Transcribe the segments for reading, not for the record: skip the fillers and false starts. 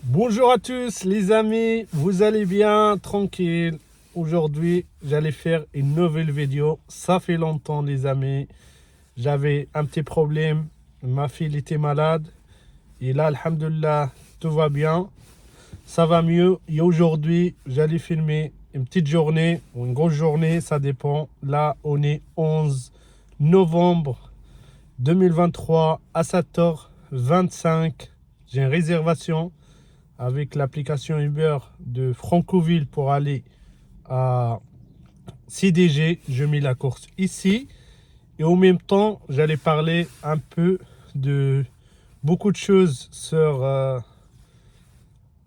Bonjour à tous les amis, vous allez bien, tranquille. Aujourd'hui, j'allais faire une nouvelle vidéo. Ça fait longtemps les amis. J'avais un petit problème. Ma fille était malade. Et là, alhamdoulilah, tout va bien. Ça va mieux. Et aujourd'hui, j'allais filmer une petite journée ou une grosse journée, ça dépend. Là, on est 11 novembre 2023 à 7h25. J'ai une réservation avec l'application Uber de Francoville pour aller à CDG. Je mets la course ici. Et en même temps, j'allais parler un peu de beaucoup de choses sur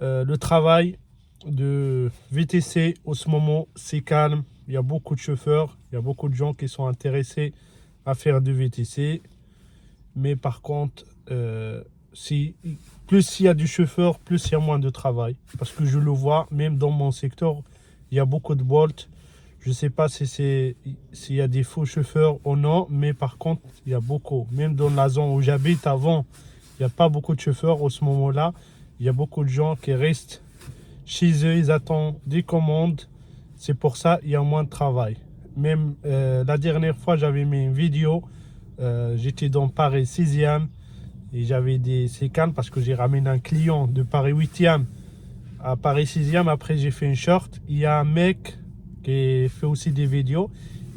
le travail de VTC. En ce moment, c'est calme. Il y a beaucoup de chauffeurs, il y a beaucoup de gens qui sont intéressés à faire du VTC. Mais par contre, plus il y a du chauffeur, plus il y a moins de travail. Parce que je le vois, même dans mon secteur, il y a beaucoup de Bolt. Je ne sais pas s'il y a des faux chauffeurs ou non, mais par contre, il y a beaucoup. Même dans la zone où j'habite avant, il n'y a pas beaucoup de chauffeurs. À ce moment-là, il y a beaucoup de gens qui restent chez eux, ils attendent des commandes. C'est pour ça qu'il y a moins de travail. Même la dernière fois, j'avais mis une vidéo. J'étais dans Paris 6e et j'avais des sécanes parce que j'ai ramené un client de Paris 8e à Paris 6e. Après, j'ai fait une short. Il y a un mec qui fait aussi des vidéos.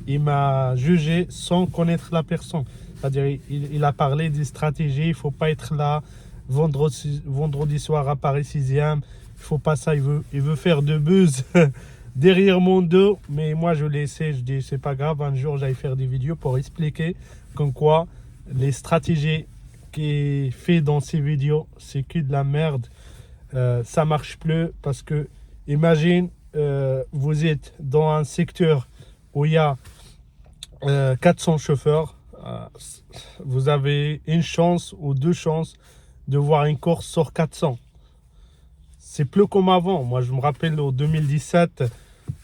Il m'a jugé sans connaître la personne. C'est-à-dire, il a parlé des stratégies. Il ne faut pas être là vendredi soir à Paris 6e. Il ne faut pas ça. Il veut faire de buzz derrière mon dos. Mais moi, je l'ai laissé. Je dis, c'est pas grave. Un jour, j'allais faire des vidéos pour expliquer comme quoi les stratégies qui fait dans ces vidéos, c'est que de la merde. Ça marche plus parce que imagine, vous êtes dans un secteur où il y a 400 chauffeurs. Vous avez une chance ou deux chances de voir une course sur 400. C'est plus comme avant. Moi, je me rappelle en 2017,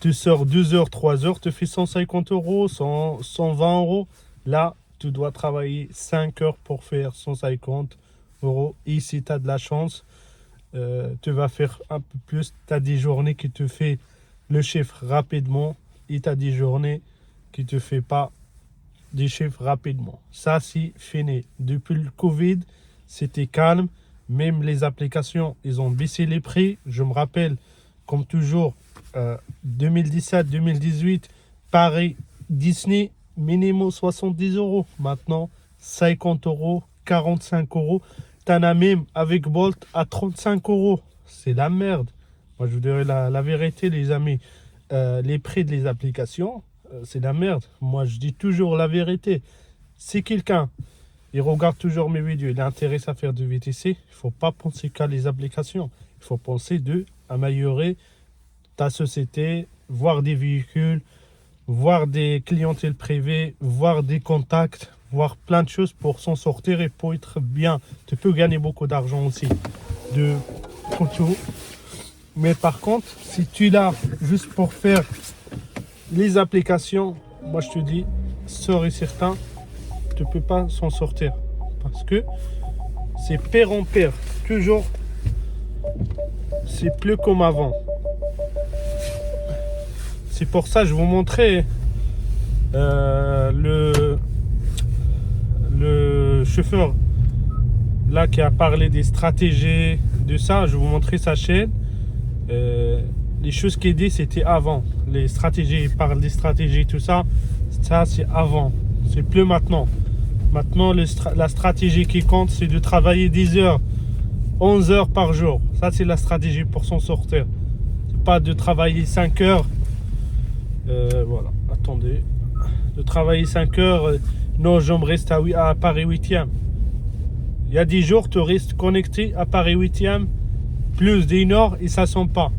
tu sors 2 heures, 3 heures, tu fais 150 euros, 120 euros. Là, tu dois travailler 5 heures pour faire 150 euros. Et si tu as de la chance, tu vas faire un peu plus. Tu as des journées qui te font le chiffre rapidement et tu as des journées qui ne te font pas des chiffres rapidement. Ça, c'est fini. Depuis le Covid, c'était calme. Même les applications, ils ont baissé les prix. Je me rappelle, comme toujours, 2017-2018, Paris, Disney, minimum 70 euros. Maintenant, 50 euros, 45 euros. T'en as même avec Bolt à 35 euros. C'est la merde. Moi, je vous dirais la vérité, les amis. Les prix des applications, c'est la merde. Moi, je dis toujours la vérité. Si quelqu'un, il regarde toujours mes vidéos, il est intéressé à faire du VTC, il ne faut pas penser qu'à les applications. Il faut penser à améliorer ta société, voir des véhicules, voir des clientèles privées, voir des contacts, voir plein de choses pour s'en sortir et pour être bien. Tu peux gagner beaucoup d'argent aussi de tout. Mais par contre, si tu es là juste pour faire les applications, moi je te dis, sûr et certain, tu ne peux pas s'en sortir. Parce que c'est pire en pire. Toujours, c'est plus comme avant. C'est pour ça que je vous montrer le chauffeur là qui a parlé des stratégies, de ça. Je vais vous montrer sa chaîne. Les choses qu'il dit, c'était avant. Les stratégies, il parle des stratégies, tout ça. Ça, c'est avant. C'est plus maintenant. Maintenant, la stratégie qui compte, c'est de travailler 10 heures, 11 heures par jour. Ça, c'est la stratégie pour s'en sortir. C'est pas de travailler 5 heures. Voilà, attendez. De travailler 5 heures. Non, je me reste à Paris 8e. Il y a 10 jours, tu restes connecté à Paris 8e, plus d'une heure et ça ne sent pas.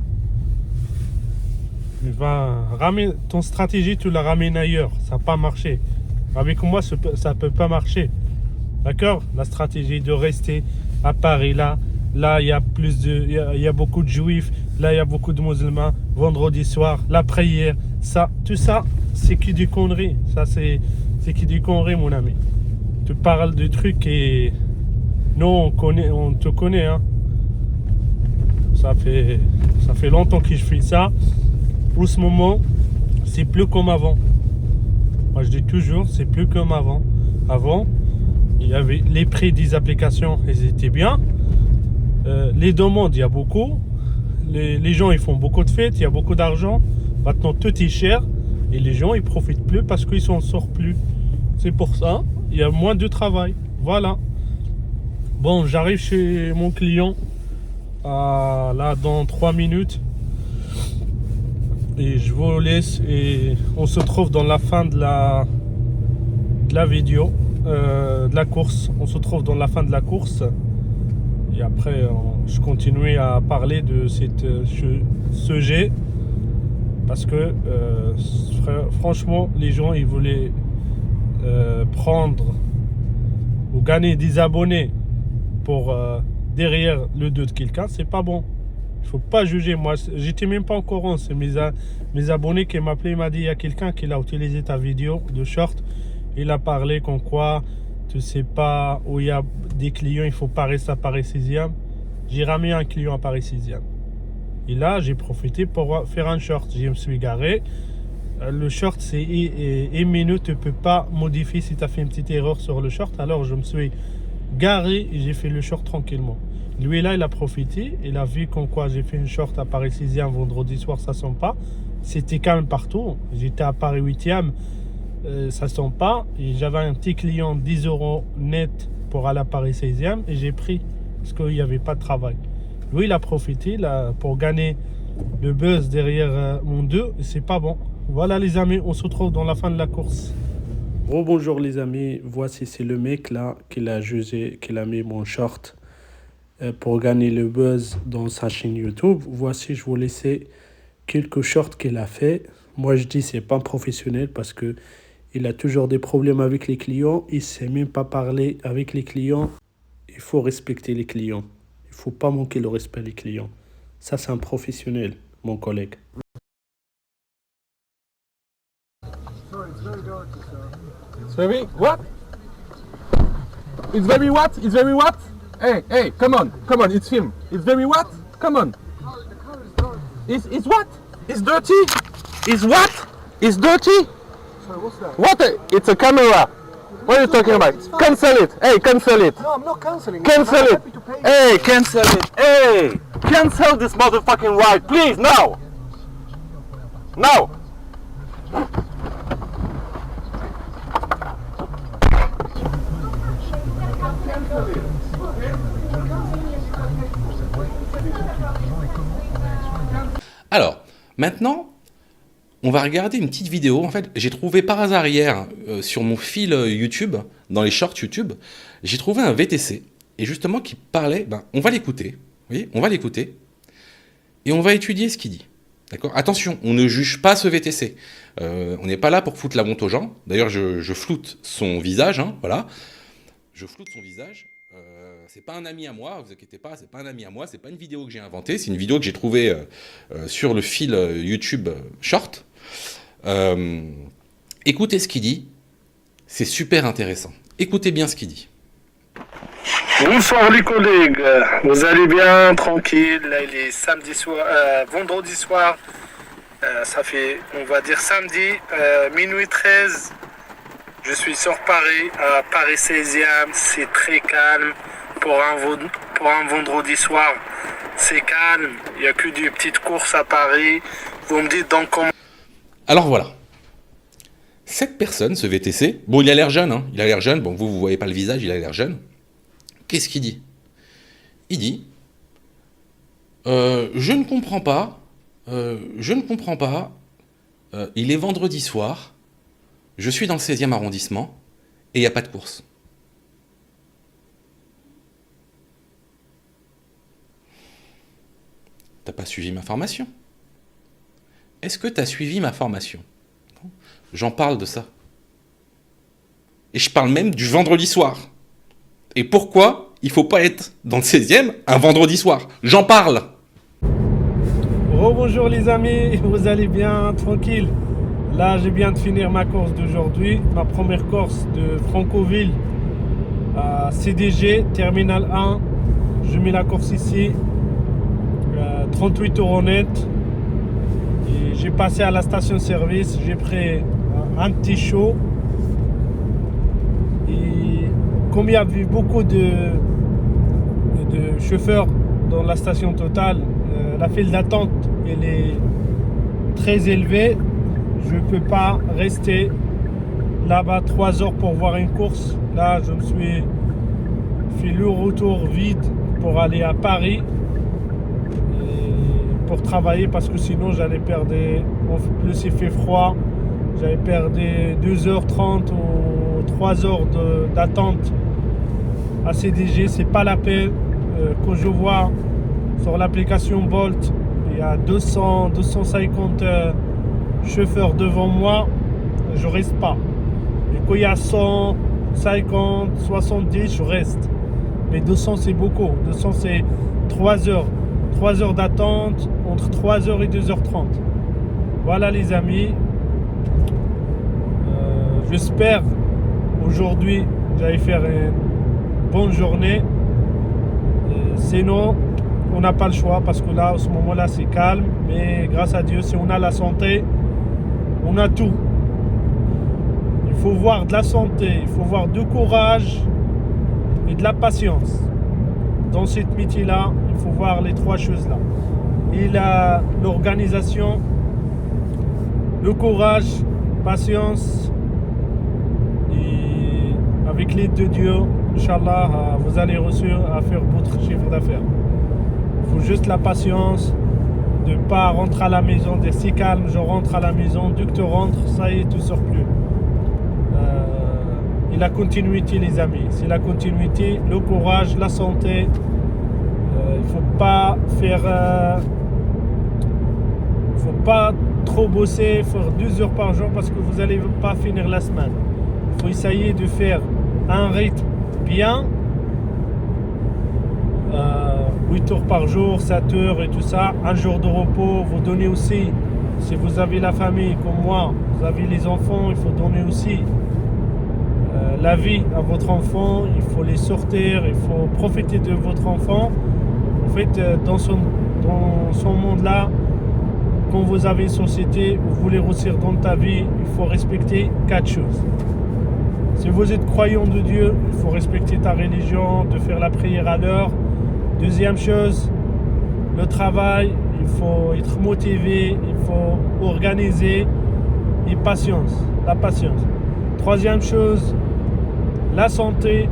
Ton stratégie, tu la ramènes ailleurs. Ça n'a pas marché. Avec moi, ça ne peut pas marcher. D'accord? La stratégie de rester à Paris, là, il y a il y a beaucoup de juifs, là, il y a beaucoup de musulmans. Vendredi soir, la prière, ça, tout ça, c'est que des conneries. Ça, c'est que des conneries, mon ami. Tu parles de trucs et... Non, on te connaît, hein. Ça fait longtemps que je fais ça. Pour ce moment, c'est plus comme avant. Moi, je dis toujours, c'est plus comme avant. Avant, il y avait les prix des applications, ils étaient bien. Les demandes, il y a beaucoup. Les gens, ils font beaucoup de fêtes, il y a beaucoup d'argent. Maintenant, tout est cher. Et les gens, ils profitent plus parce qu'ils s'en sortent plus. C'est pour ça, il y a moins de travail. Voilà. Bon, j'arrive chez mon client là dans 3 minutes. Et je vous laisse et on se trouve dans la fin de la vidéo, de la course. On se trouve dans la fin de la course. Et après, je continue à parler de ce sujet. Parce que franchement, les gens, ils voulaient prendre ou gagner des abonnés pour derrière le dos de quelqu'un. C'est pas bon. Il faut pas juger. Moi, j'étais même pas au courant. C'est mes abonnés qui m'appelaient. Il m'a dit, il y a quelqu'un qui a utilisé ta vidéo de short. Il a parlé comme quoi tu sais pas où il y a des clients, il faut pas rester à Paris 6e. J'ai ramené un client à Paris 6e. Et là, j'ai profité pour faire un short. Je me suis garé. Le short, c'est une minute. Tu ne peux pas modifier si tu as fait une petite erreur sur le short. Alors, je me suis garé et j'ai fait le short tranquillement. Lui, là, il a profité. Il a vu comme quoi j'ai fait une short à Paris 6e vendredi soir. Ça ne sent pas. C'était calme partout. J'étais à Paris 8e. Ça ne sent pas. Et j'avais un petit client 10 € net pour aller à Paris 16e. Et j'ai pris parce qu'il n'y avait pas de travail. Lui, il a profité là, pour gagner le buzz derrière mon 2. Et c'est pas bon. Voilà les amis, on se retrouve dans la fin de la course. Bonjour les amis, voici c'est le mec là qui l'a jugé, qui a mis mon short pour gagner le buzz dans sa chaîne YouTube. Voici, je vous laisser quelques shorts qu'il a fait. Moi je dis c'est pas professionnel parce que il a toujours des problèmes avec les clients. Il sait même pas parler avec les clients. Il faut respecter les clients. Il faut pas manquer le respect des clients. Ça c'est un professionnel, mon collègue. It's very what? It's very what? It's very what? Hey, come on, it's him. It's very what? Come on. It's what? It's dirty. It's what? It's dirty. Sorry, what's that? What? It's a camera. What are you talking about? Cancel it. Hey, cancel it. No, I'm not cancelling. Cancel I'm it. happy to pay. Hey, cancel it. Hey, cancel this motherfucking ride, please, now. Now. Alors, maintenant, on va regarder une petite vidéo. En fait, j'ai trouvé par hasard hier sur mon fil YouTube, dans les shorts YouTube, j'ai trouvé un VTC. Et justement, qui parlait, on va l'écouter. Vous voyez, on va l'écouter. Et on va étudier ce qu'il dit. D'accord ? Attention, on ne juge pas ce VTC. On n'est pas là pour foutre la honte aux gens. D'ailleurs, je floute son visage, hein, voilà. Je floute son visage. C'est pas un ami à moi, vous inquiétez pas, c'est pas un ami à moi, c'est pas une vidéo que j'ai inventée, c'est une vidéo que j'ai trouvée sur le fil YouTube Short. Écoutez ce qu'il dit, c'est super intéressant. Écoutez bien ce qu'il dit. Bonsoir les collègues, vous allez bien, tranquille, là il est samedi soir, vendredi soir, ça fait on va dire samedi, minuit 13, je suis sur Paris, à Paris 16e, c'est très calme. Pour un vendredi soir, c'est calme. Il n'y a que des petites courses à Paris. Vous me dites donc comment... Alors voilà. Cette personne, ce VTC, bon, il a l'air jeune, hein. Il a l'air jeune. Bon, vous voyez pas le visage, il a l'air jeune. Qu'est-ce qu'il dit ? Il dit je ne comprends pas. Il est vendredi soir. Je suis dans le 16e arrondissement et il n'y a pas de course. T'as pas suivi ma formation. Est-ce que tu as suivi ma formation ? J'en parle de ça. Et je parle même du vendredi soir. Et pourquoi il faut pas être dans le 16e un vendredi soir ? J'en parle. Bonjour les amis, vous allez bien, tranquille. Là, je viens de finir ma course d'aujourd'hui, ma première course de Francoville à CDG, Terminal 1. Je mets la course ici. 38 € net. Et j'ai passé à la station-service, j'ai pris un petit chaud. Et comme il y avait beaucoup de chauffeurs dans la station Total, la file d'attente elle est très élevée. Je ne peux pas rester là-bas 3 heures pour voir une course. Là, je me suis fait le retour vide pour aller à Paris et pour travailler parce que sinon j'allais perdre, en plus il fait froid, j'allais perdre 2h30 ou 3 heures d'attente à CDG. C'est pas la peine. Quand je vois sur l'application Bolt, il y a 250 chauffeurs devant moi, je reste pas. Et quand il y a 100, 50, 70, je reste. Mais 200 c'est beaucoup. 200 c'est 3 heures. 3 heures d'attente, entre 3 heures et 2h30. Voilà les amis. J'espère aujourd'hui j'allais faire une bonne journée. Sinon, on n'a pas le choix parce que là, à ce moment-là, c'est calme. Mais grâce à Dieu, si on a la santé, on a tout. Il faut voir de la santé, il faut voir du courage et de la patience. Dans ce métier-là, il faut voir les 3 choses-là. Et l'organisation, le courage, patience et avec l'aide de Dieu, Inch'Allah, vous allez réussir à faire votre chiffre d'affaires. Il faut juste la patience, de ne pas rentrer à la maison, d'être si calme, je rentre à la maison, dès que tu rentres, ça y est, tu ne sors plus. Et la continuité les amis, c'est la continuité, le courage, la santé. Il ne faut pas faire... faut pas trop bosser, faire 2 heures par jour parce que vous n'allez pas finir la semaine. Il faut essayer de faire un rythme bien, 8 heures par jour, 7 heures et tout ça, un jour de repos. Vous donnez aussi, si vous avez la famille comme moi, vous avez les enfants, il faut donner aussi la vie à votre enfant, il faut les sortir, il faut profiter de votre enfant. En fait, dans son monde-là, quand vous avez une société, vous voulez réussir dans ta vie, il faut respecter 4 choses. Si vous êtes croyant de Dieu, il faut respecter ta religion, de faire la prière à l'heure. Deuxième chose, le travail, il faut être motivé, il faut organiser et patience, la patience. Troisième chose, la santé.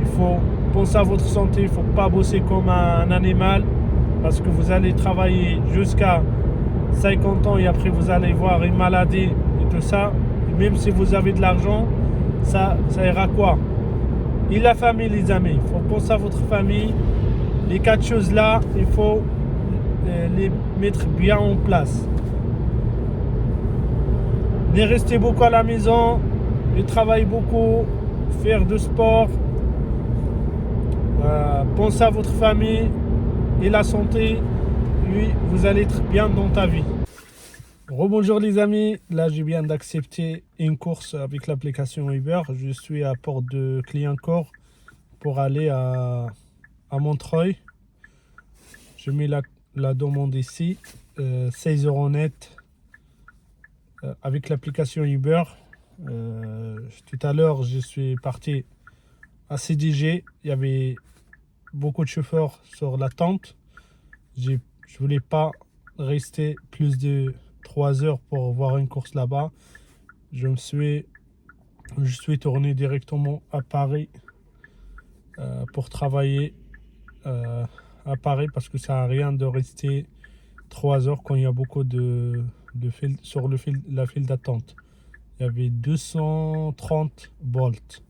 Il faut penser à votre santé, il ne faut pas bosser comme un animal parce que vous allez travailler jusqu'à 50 ans et après vous allez voir une maladie et tout ça. Même si vous avez de l'argent, ça ira quoi? Et la famille les amis, il faut penser à votre famille. Les 4 choses là, il faut les mettre bien en place. Ne restez beaucoup à la maison, ne travaillez beaucoup, faire du sport. Pensez à votre famille et la santé, oui, vous allez être bien dans ta vie. Rebonjour les amis, là je viens d'accepter une course avec l'application Uber. Je suis à Port de Clignancourt pour aller à Montreuil. Je mets la demande ici, 16 € net avec l'application Uber. Tout à l'heure je suis parti à CDG, il y avait beaucoup de chauffeurs sur la tente. Je voulais pas rester plus de 3 heures pour voir une course là-bas. Je suis tourné directement à Paris pour travailler à Paris parce que ça sert à rien de rester 3 heures quand il y a beaucoup de fil, sur la file d'attente. Il y avait 230 Bolt,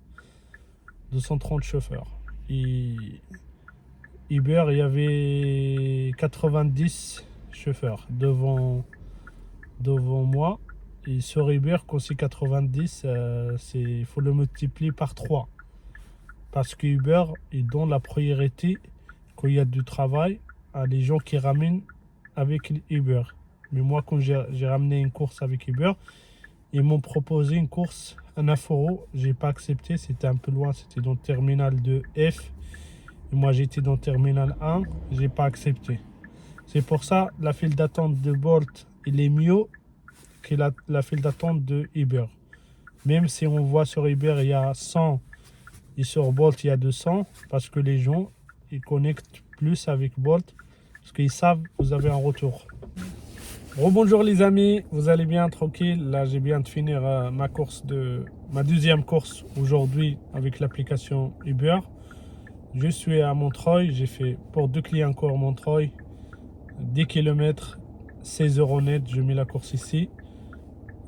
230 chauffeurs. Et Uber, il y avait 90 chauffeurs devant moi. Et sur Uber, quand c'est 90, il faut le multiplier par 3. Parce que Uber, il donne la priorité quand il y a du travail à les gens qui ramènent avec Uber. Mais moi, quand j'ai ramené une course avec Uber, ils m'ont proposé une course à 9 €. Je n'ai pas accepté, c'était un peu loin, c'était dans le terminal de F. Et moi, j'étais dans le terminal 1, je n'ai pas accepté. C'est pour ça la file d'attente de Bolt, il est mieux que la file d'attente de Uber. Même si on voit sur Uber, il y a 100 et sur Bolt, il y a 200, parce que les gens, ils connectent plus avec Bolt, parce qu'ils savent que vous avez un retour. Rebonjour les amis, vous allez bien, tranquille. Là, j'ai bien de finir ma deuxième course aujourd'hui avec l'application Uber. Je suis à Montreuil, j'ai fait pour 2 clients encore Montreuil, 10 km, 16 € net, je mets la course ici.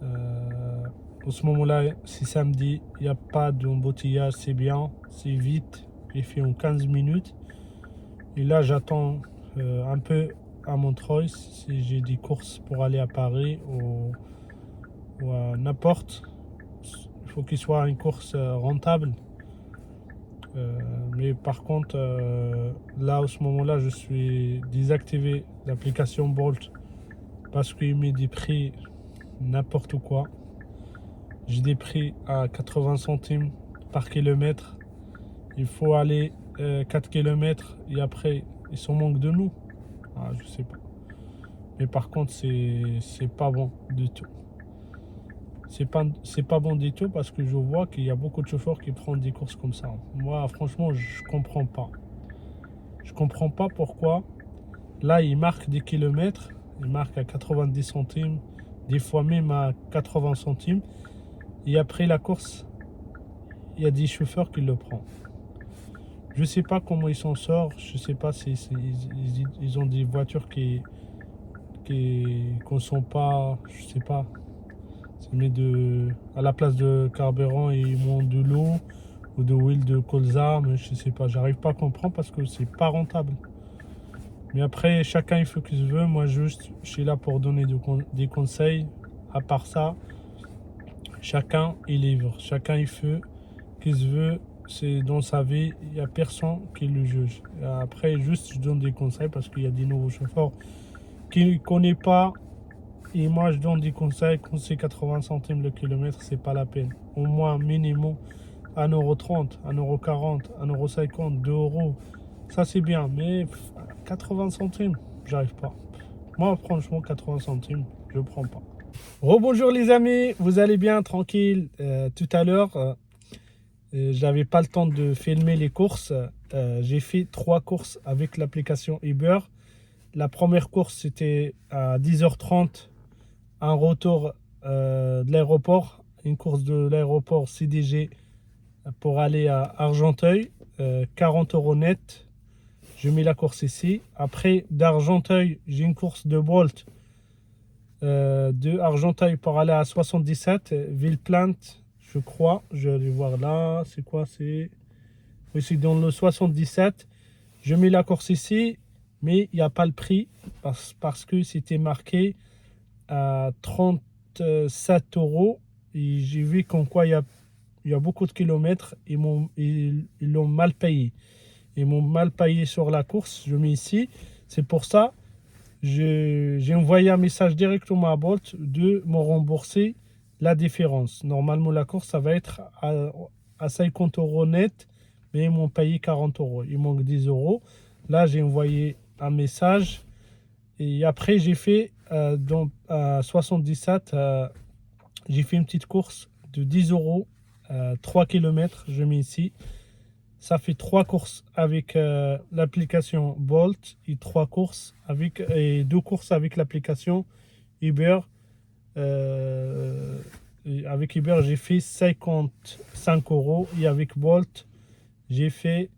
À ce moment-là, c'est samedi, il n'y a pas d'embouteillage, c'est bien, c'est vite, j'ai fait en 15 minutes. Et là, j'attends un peu à Montreuil si j'ai des courses pour aller à Paris ou à n'importe. Il faut qu'il soit une course rentable. Mais par contre, là, à ce moment-là, je suis désactivé l'application Bolt parce qu'il met des prix n'importe quoi. J'ai des prix à 80 centimes par kilomètre. Il faut aller 4 km et après, ils sont manque de nous. Ah, je sais pas. Mais par contre, c'est pas bon du tout. C'est pas bon du tout parce que je vois qu'il y a beaucoup de chauffeurs qui prennent des courses comme ça. Moi, franchement, je comprends pas. Je comprends pas pourquoi. Là, ils marquent des kilomètres. Ils marquent à 90 centimes. Des fois même à 80 centimes. Et après la course, il y a des chauffeurs qui le prennent. Je sais pas comment ils s'en sortent. Je sais pas si ils ont des voitures qui consomment pas. Je sais pas. Mais à la place de carburant, ils montent de l'eau ou de l'huile de colza. Mais je sais pas. J'arrive pas à comprendre parce que c'est pas rentable. Mais après, chacun il fait ce qu'il veut. Moi, juste, je suis là pour donner des conseils. À part ça, chacun est libre. Chacun il fait ce qu'il veut. C'est dans sa vie. Il n'y a personne qui le juge. Et après, juste, je donne des conseils parce qu'il y a des nouveaux chauffeurs qui ne connaissent pas. Et moi, je donne des conseils. Quand c'est 80 centimes le kilomètre, c'est pas la peine. Au moins, minimum 1,30 €, 1,40 €, 1,50 €, 2 €. Ça, c'est bien. Mais 80 centimes, j'arrive pas. Moi, franchement, 80 centimes, je prends pas. Rebonjour les amis, vous allez bien, tranquille. Tout à l'heure, j'avais pas le temps de filmer les courses. J'ai fait 3 courses avec l'application Uber. La première course, c'était à 10h30, un retour de l'aéroport, une course de l'aéroport CDG pour aller à Argenteuil, 40 € net. Je mets la course ici. Après, d'Argenteuil, j'ai une course de Bolt de Argenteuil pour aller à 77, Villepinte, je crois. Je vais aller voir là. C'est quoi? Oui, c'est dans le 77. Je mets la course ici, mais il n'y a pas le prix parce que c'était marqué à 37 €. Et j'ai vu qu'en quoi il y a beaucoup de kilomètres. Ils l'ont mal payé. Ils m'ont mal payé sur la course. Je mets ici. C'est pour ça j'ai envoyé un message directement à Bolt de me rembourser la différence. Normalement, la course, ça va être à 50 € net, mais ils m'ont payé 40 €. Il manque 10 €. Là, j'ai envoyé un message. Et après, j'ai fait à 77, j'ai fait une petite course de 10 €, 3 km, je mets ici. Ça fait 3 courses avec l'application Bolt et 2 courses avec l'application Uber. Avec Uber, j'ai fait 55 € et avec Bolt, j'ai fait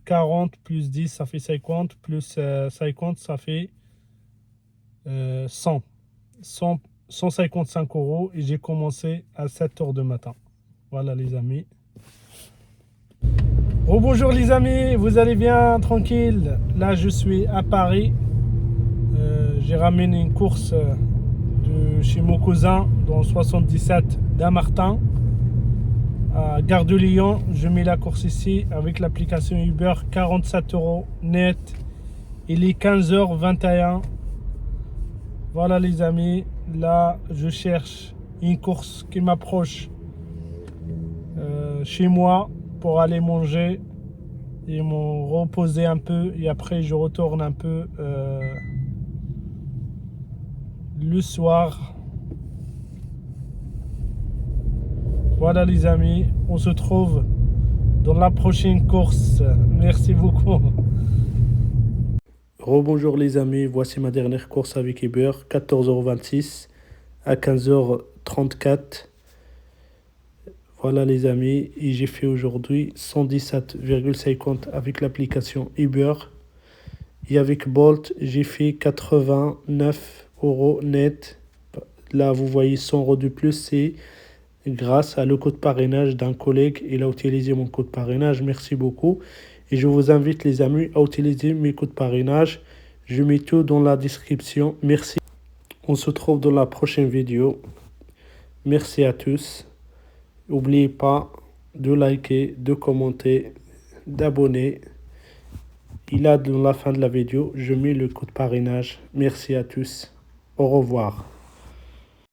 40 plus 10, ça fait 50, plus 50, ça fait 155 € et j'ai commencé à 7 h du matin. Voilà les amis. Bonjour les amis, vous allez bien, tranquille. Là je suis à Paris. J'ai ramené une course de chez mon cousin dans 77 d'Amartin à Gare de Lyon. Je mets la course ici avec l'application Uber, 47 € net. Il est 15h21. Voilà les amis, là je cherche une course qui m'approche chez moi pour aller manger et m'ont reposé un peu et après je retourne un peu le soir. Voilà les amis, on se trouve dans la prochaine course. Merci beaucoup. Rebonjour les amis, voici ma dernière course avec Uber, 14h26 à 15h34. Voilà les amis, et j'ai fait aujourd'hui 117,50 avec l'application Uber. Et avec Bolt, j'ai fait 89 € net. Là, vous voyez 100 € de plus, c'est grâce à le code parrainage d'un collègue. Il a utilisé mon code parrainage, merci beaucoup. Et je vous invite les amis à utiliser mes codes parrainage. Je mets tout dans la description. Merci. On se retrouve dans la prochaine vidéo. Merci à tous. N'oubliez pas de liker, de commenter, d'abonner. Et là, dans la fin de la vidéo, je mets le code parrainage. Merci à tous. Au revoir.